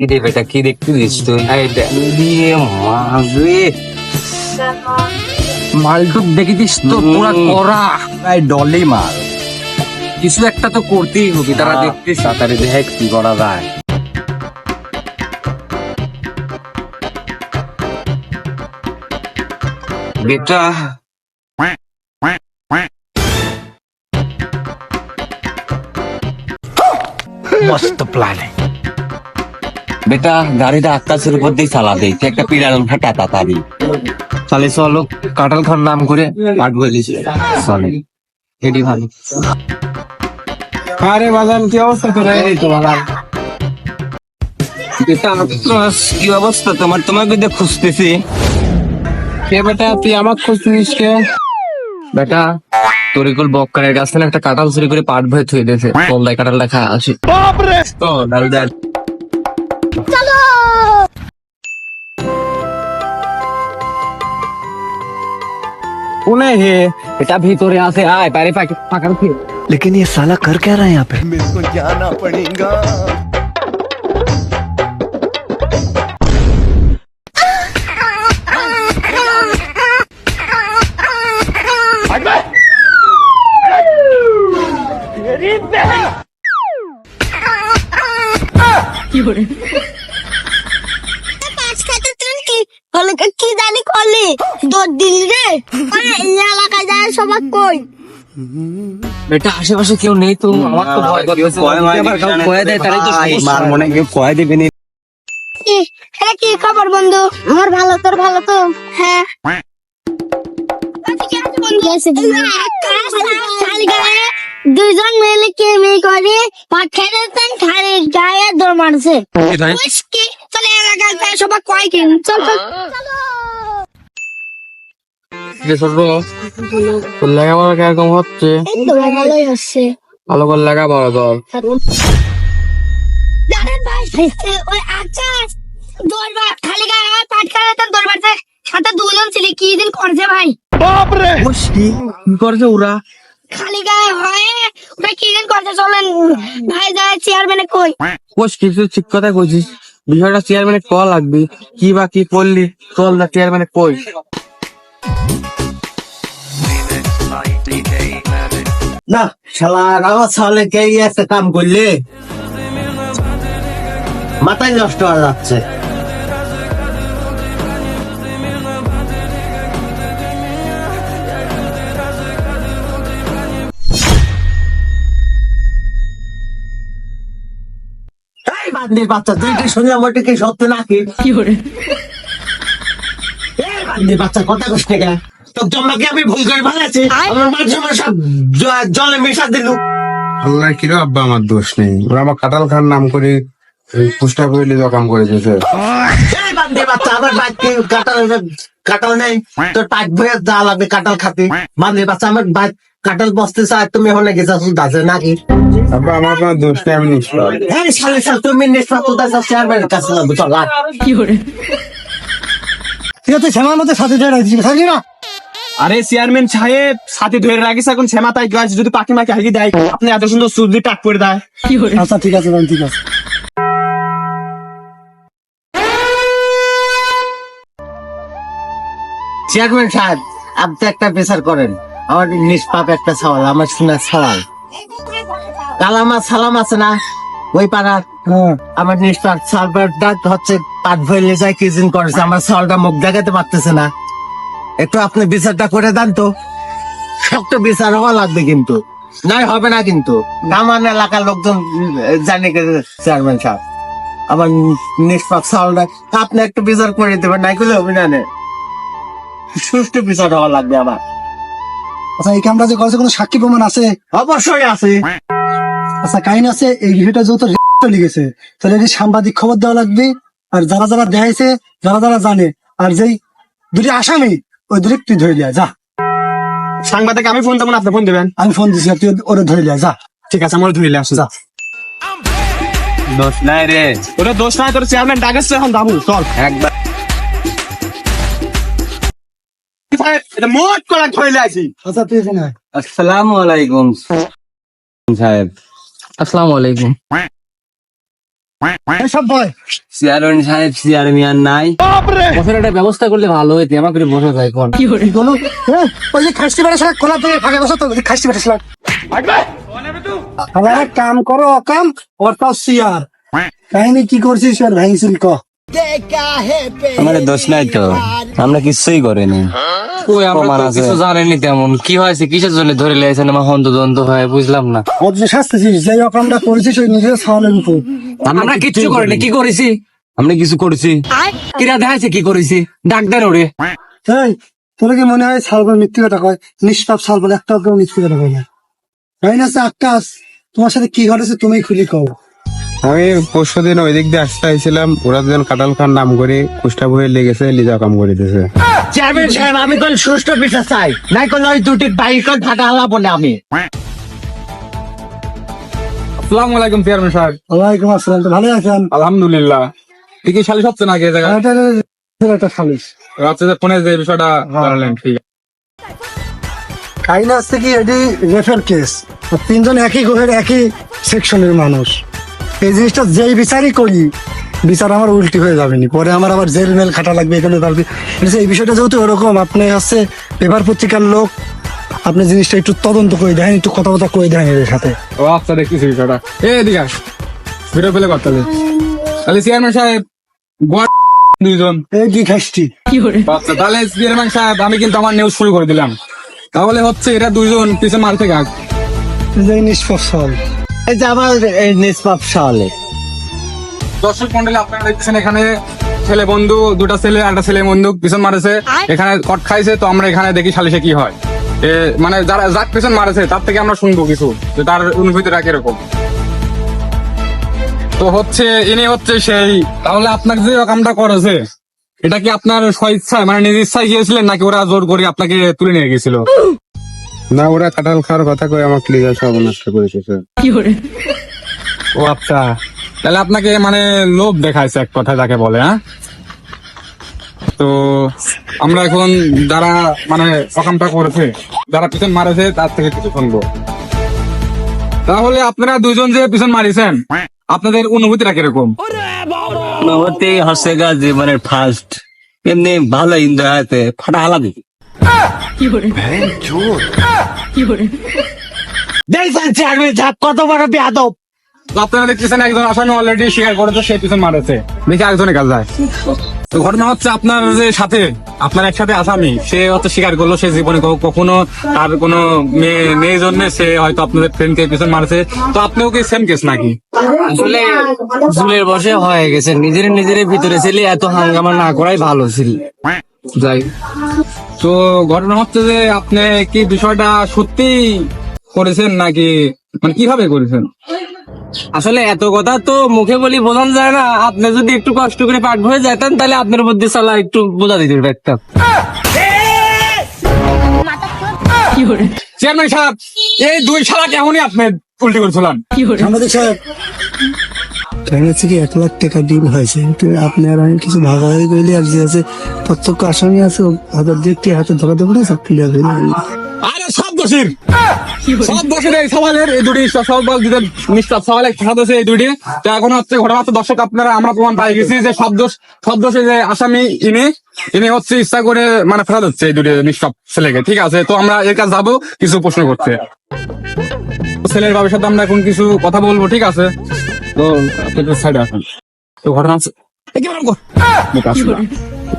কি রে বেটা, কি দেখতেছিস তুই? মালটুক দেখেছিস তো, পুরা করা ডলে মাল। কিছু একটা তো করতেই হবে, তারা দেখতেছিস। তাড়াতাড়ি দেখ কি করা যায়। বেটা मस्त प्लान है। বেটা গাড়িটা আকাশের উপর দিয়ে চালা দেই, একটা পিড়াল ফাটা তাড়াতাড়ি। তাহলে চলো কাঁঠাল খান নাম করে পাঠ বলিস। চলে এটি ভালো। আরে বাজান, কি অবস্থা তোর? এই তো বাজান। বেটা কি অবস্থা তোমার? তোমাকে দিয়ে খুঁজতেছি। কে বেটা, তুই আমার খুঁজছিস কে? বেটা তরিকুল বক্কারের কাছ থেকে একটা কাঁঠাল চুরি করে পাট ভয়ে থুয়ে দিয়েছে। কলদায় কাঁঠালটা খা আসি। তো ডাল ডাল কোনে হে? এটা ভিতরে আছে, আয় বাইরে ফাঁকা রেখে। लेकिन ये साला कर क्या रहा है यहाँ पे? কি জানি করলি দৌড় দিলি রে? এই এলাকায় যায় সবাই কই? বেটা আশেপাশে কেউ নেই তো, আমার তো ভয় করতেছে। কয়ে দেয় তারাই তো মার মনে কেউ কয়ে দেবে নি। এটা কি খবর বন্ধু? আমার ভালো, তোর ভালো তো? হ্যাঁ। দুজন মিলে কেমি করে পাখের খালি গায়ে দৌড় মারছে। চলে এলাকায় সবাই কয় কিন চল চল। তোর লেখাপড়া কিরকম হচ্ছে? এই তো ভালোই হচ্ছে। ভালো করে লেখাপড়া কর। জানেন ভাই, ওই আকাশ দৌড়বার খালি গায়ে পাট খায় দৌড় মারছে, সাথে দুজন ছিল। কি দিন করছে ভাই? কি করছে ওরা? খালি গায়ে হয় ওরা কি দিন করছে? চলেন ভাই যায় চেয়ারম্যানে কই। কোষ কিছু ঠিক কথা কইছিস, বিষয়টা চেয়ারম্যানে ক লাগবে। কি বা কি করলি, চল না চেয়ারম্যানে কই। না শালা আমার সালে কে একটা কাম করলে মাথায় নষ্ট হয়ে যাচ্ছে। এই বান্দির বাচ্চা, তুই শুনলাম ওটা কি সত্য নাকি? কি করে এই বান্দির বাচ্চা কথা কষ্ট কে? তো তোমাকে আমি ভুল করে ভালাচ্ছি, আমার মাঝে মাঝে সব জলে মেশা দিলু। আল্লাহ কি রে আব্বা, আমার দোষ নেই। ওরা আমার কাঁঠাল খান নাম করে পুষ্টা করলে কাম করে দিয়েছে। এই বান্দির বাচ্চা, আমার বাইকে কাঁঠাল নেই, তোর পাইক ভয়ে যা লাগবে কাঁঠাল খাতে। বান্দির বাচ্চা, আমার বাইক কাঁঠাল বসতে চায়, তুমি হলে গেছা দাসে নাকি? আব্বা আমার কোনো দোষ নেই, আমি নিষ্পাপ। এই সালে সাল তুমি নিষ্পাপ দাসা চেয়ারম্যানের কাছে লাগবে, চল আর। ঠিক আছে, শ্যামার মধ্যে সাথে ধরে রাখছি, থাকবি না? আরে চেয়ারম্যান সাহেব, সাথে ধরে রাখিস এখন। শ্যামা তাই গাছ যদি পাখি মাকে হাগি দেয়, আপনি এত সুন্দর সুজি টাক করে দেয়। আচ্ছা ঠিক আছে, ঠিক আছে। চেয়ারম্যান সাহেব, আপনি একটা বিচার করেন। আমার নিষ্পাপ একটা সওয়াল, আমার শোনার সওয়াল। কালামা সালাম আছে না ওই পাড়ার, আমার নিষ্পাপ সালবারটা হচ্ছে পাট ভইলে যায় কি দিন করেছে, আমার সওয়ালটা মুখ দেখাতে পারতেছে না। একটু আপনি বিচারটা করে দেন তো। শক্ত বিচার হওয়া লাগবে কিন্তু, নাই হবে না কিন্তু। আমার এলাকার লোকজন জানে চেয়ারম্যান সাহেব, আমার নিষ্পাপ সওয়ালটা আপনি একটু বিচার করে দেবেন, নাই করলে হবে না। সুষ্ঠু বিচার হওয়া লাগবে আমার। আচ্ছা, এই কামটা যে করেছে কোনো সাক্ষী প্রমাণ আছে? অবশ্যই আছে। আচ্ছা, কাহিনী আছে। এই বিষয়টা যেহেতু লিখেছে, তাহলে এটি সাংবাদিক খবর দেওয়া লাগবে। আর যারা যারা দেখাইছে, যারা যারা জানে, আর যেই দুটি আসামি, ওই দুটি তুই ধরে লিয়া যা। সাংবাদিক আমি ফোন দেবো, আপনি ফোন দেবেন। আমি ফোন দিছি, তুই ওরে ধরে লিয়া যা। ঠিক আছে, আমার ধরে আসো। যা। দোষ নাই রে, ওটা দোষ নাই, তোর চেয়ারম্যান ডাকেছে এখন বাবু, চল একবার এটা মোট করা ধরে আছি। আচ্ছা, তুই এখানে আয়। আসসালামু আলাইকুম সাহেব। আসসালামু আলাইকুম। সব ভয় চেয়ারম্যান সাহেব চেয়ারম্যান নাই বসার একটা ব্যবস্থা করলে ভালো হইতে আমার করে বসে যায় কোন কি বলো ওই যে খাসটি বেড়া সারা কোলা থেকে ফাঁকে বসো তো খাসটি বেড়া সারা আমার কাম করো অকাম ওর তাও সিয়ার কাহিনী কি করছিস আর ভাঙিছিল ক আমার দোষ নাই তো আমরা কিছুই করিনি ওই আমরা প্রমাণ তো আছে। কিছু জানেনি তেমন কি হয়েছে কিসের জন্য ধরে লেগেছেন আমার হন্তদন্ত হয় বুঝলাম না। ওর যে শাস্তিছিস যে অকামটা করেছিস ওই নিজের ছাওয়ালের উপর আমরা কিচ্ছু করিনি কি করেছি আমরা কিছু করছি কিরা দেখাইছে কি করেছি ডাক্তার ওরে এই তোর কি মনে হয় সালবার মিথ্যে কথা কয় নিষ্পাপ সালবার একটা মিথ্যে কথা কয় না তাই না আকাশ তোমার সাথে কি ঘটেছে তুমি খুলি কও আমি পরশু দিন ওই দিক দিয়ে আসতে আইছিলাম, ওরা দুজন কাটাল খান নাম করে কুষ্টা বয়ে লেগেছে, লিজা কাম করে দিয়েছে। চেয়ারম্যান সাহেব আমি কোন সুষ্ঠু বিচার চাই নাই কোন ওই দুটি বাইক ফাটা হালাবো না আমি। আসসালামু আলাইকুম চেয়ারম্যান সাহেব। ওয়ালাইকুম আসসালাম তো ভালো আছেন আলহামদুলিল্লাহ। ঠিকই সালিশ হচ্ছে নাকি এই জায়গায়? একটা খালিস রাত্রে যে ফোনে যে বিষয়টা জানালেন ঠিক আছে। কাহিনী হচ্ছে কি এটি রেফার কেস তিনজন একই গ্রহের একই সেকশনের মানুষ এই জিনিসটা যেই বিচারই করি বিচার আমার উল্টি হয়ে যাবে নি পরে আমার আবার জেল মেল খাটা লাগবে এখানে লাগবে এই বিষয়টা যেহেতু ওরকম আপনি হচ্ছে পেপার পত্রিকার লোক আপনি জিনিসটা একটু তদন্ত করে দেন একটু কথাবার্তা করে দেন এর সাথে ও আচ্ছা দেখতেছি বিষয়টা। এদিকে আস। ভিডিও পেলে করতে হবে। তাহলে চেয়ারম্যান সাহেব গোয়া দুইজন। এই কি খাসটি আচ্ছা তাহলে চেয়ারম্যান সাহেব আমি কিন্তু আমার নিউজ শুরু করে দিলাম। তাহলে হচ্ছে এরা দুইজন পিছনে মারতে গাছ। যে নিষ্পাপ সল এই যে আমার এই নিষ্পাপ সালে দর্শক মন্ডলী আপনারা দেখছেন এখানে ছেলে বন্ধু দুটা ছেলে একটা ছেলে বন্ধু পিছন মারেছে এখানে কট খাইছে তো আমরা এখানে দেখি সালিশে কি হয় মানে যারা যাক পিছন মারেছে তার থেকে আমরা শুনবো কিছু যে তার অনুভূতিটা কিরকম। তো হচ্ছে ইনি হচ্ছে সেই তাহলে আপনাকে যে কামটা করেছে এটা কি আপনার স্বইচ্ছায় মানে নিজ ইচ্ছায় গিয়েছিলেন নাকি ওরা জোর করে আপনাকে তুলে নিয়ে গেছিল? না, ওরা কাঁঠাল খাওয়ার কথা কয়ে আমাকে লিজা সব নষ্ট করেছে স্যার। ও আচ্ছা তাহলে আপনাকে মানে লোভ দেখাইছে এক কথা যাকে বলে। হ্যাঁ তো আমরা এখন যারা মানে অকামটা করেছে যারা পিছন মারেছে তার থেকে কিছু শুনবো। তাহলে আপনারা দুইজন যে পিছন মারিছেন আপনাদের অনুভূতিটা কিরকম? অনুভূতি হচ্ছে গা জীবনের ফার্স্ট এমনি ভালো এনজয় হয়েছে ফাটা হালা দিই দেখছেন চেয়ারম্যান সাহেব কত বড় বেয়াদব। তো আপনারা দেখতেছেন একজন আসামি অলরেডি স্বীকার করেছে সে পিছন মারেছে দেখি আরেকজনের কাজ যায়। তো ঘটনা হচ্ছে আপনার যে সাথে আপনার একসাথে আসামি সে হচ্ছে স্বীকার করলো সে জীবনে কখনো তার কোনো মেয়ে জন্য সে হয়তো আপনাদের ফ্রেন্ডকে পিছন মারেছে। তো আপনিও কি সেম কেস নাকি? আসলে জুলের বসে হয়ে গেছে নিজের ভিতরে ছেলে এত হাঙ্গামা না করাই ভালো ছিল। যাই তো ঘটনা হচ্ছে যে আপনি কি বিষয়টা সত্যি করেছেন নাকি মানে কিভাবে করেছেন? আসলে এত কথা তো মুখে বলি বোঝানো যায় না, আপনি যদি একটু কষ্ট করে পাঠ হয়ে যেতেন তাহলে আপনার মধ্যে সালা একটু বোঝা দিতে পারতাম। চেয়ারম্যান সাহেব এই দুই শালা কেমনই আপনি উল্টি করেছিলেন? সাংবাদিক সাহেব কাহিনী হচ্ছে কি 1 লাখ টাকা ডিল হয়েছে তো আপনি আর আমি কিছু ভাগাভাগি করলে আর যে আছে প্রত্যক্ষ আসামি আছে হাজার দেখতে হাতে ধরা দেবো না সব ক্লিয়ার হয়ে যাবে আরে সব দোষীর এই সওয়ালের এই দুটি সব বল দিতে নিষ্পাপ সওয়ালে খেলা দোষে এই দুটি। তো এখন হচ্ছে ঘটনা হচ্ছে দর্শক আপনারা আমরা প্রমাণ পাই গেছি যে সব দোষে যে আসামি ইনি হচ্ছে ইচ্ছা করে মানে ফেলা দিচ্ছে এই দুটি নিষ্পাপ ছেলেকে। ঠিক আছে তো আমরা এর কাছে যাবো কিছু প্রশ্ন করতে। ছেলের বাবার সাথে আমরা এখন কিছু কথা বলবো ঠিক আছে তো আপনাদের সাইডে আসুন। তো ঘটনা হচ্ছে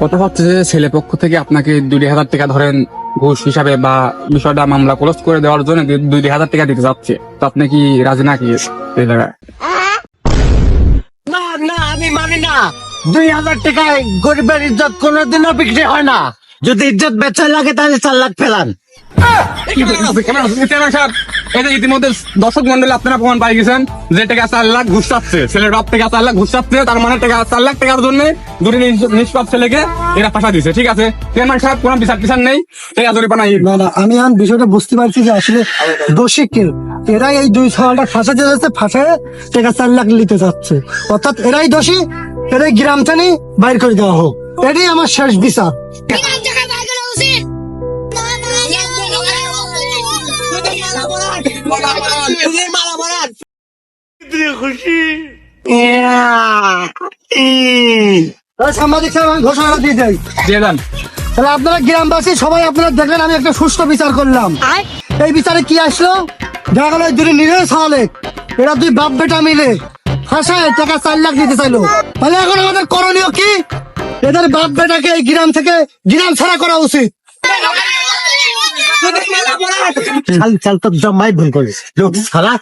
কথা হচ্ছে যে ছেলে পক্ষ থেকে আপনাকে 2,000 টাকা ধরেন ঘুষ হিসাবে বা বিষয়টা মামলা ক্লোজ করে দেওয়ার জন্য 2,000 টাকা দিতে যাচ্ছে। তো আপনি কি রাজি নাকি এই জায়গায়? না না আমি মানি না 2,000 টাকায় গরিবের ইজ্জত কোনোদিনও বিক্রি হয় না। যদি ইজ্জত বেচা লাগে তাহলে 4 লাখ ফেলান। ইতিমধ্যে দর্শক মন্ডলী আপনারা প্রমাণ পাই গেছেন যে টাকা 4 লাখ ঘুষ চাচ্ছে ছেলের বাপ থেকে 4 লাখ ঘুষ চাচ্ছে তার মানে টাকা 4 লাখ টাকার জন্য দুটি নিষ্পাপ ছেলেকে এরা ফাঁসা দিচ্ছে। ঠিক আছে চেয়ারম্যান সাহেব কোনো বিচার নেই টাকা জরিমানা না না আমি এখন বিষয়টা বুঝতে পারছি যে আসলে দোষী কে এরাই এই 2 সালটা ফাঁসাতে যাচ্ছে ফাঁসায় টাকা 4 লাখ নিতে যাচ্ছে অর্থাৎ এরাই দোষী এরাই গ্রাম থেকে বাইর করে দেওয়া হোক এটাই আমার শেষ বিচার খুশি সাংবাদিক সাহেব, আমি ঘোষণা দিয়ে যাই, দিয়ে দেন। তাহলে আপনারা গ্রামবাসী সবাই আপনারা দেখলেন আমি একটা সুষ্ঠু বিচার করলাম। এই বিচারে কি আসলো? দেখা গেল দুটো নিরীহ সালে এরা দুই বাপ বেটা মিলে হাসায় টাকা 4 লাখ দিতে চাইলো। তাহলে এখন আমাদের করণীয় কি? এদের বাপ বেটাকে এই গ্রাম থেকে গ্রাম ছাড়া করা উচিত। চাল তো জমাই ভুল করিস লোক শালা।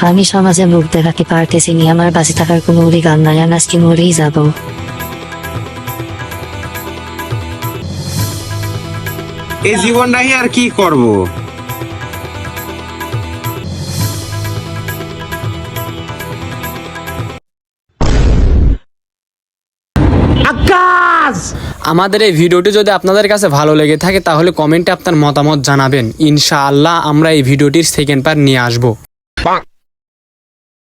আমি সমাজে মুখ দেখাতে পারতেছি নি, আমার বাঁচে থাকার কোনো অধিকার নাই, আমি আজকে মরেই যাবো। এই জীবনটাই আর কি করব। আমাদের এই ভিডিওটি যদি আপনাদের কাছে ভালো লেগে থাকে তাহলে কমেন্টে আপনার মতামত জানাবেন। ইনশাআল্লাহ আমরা এই ভিডিওটির সেকেন্ড পার্ট নিয়ে আসবো।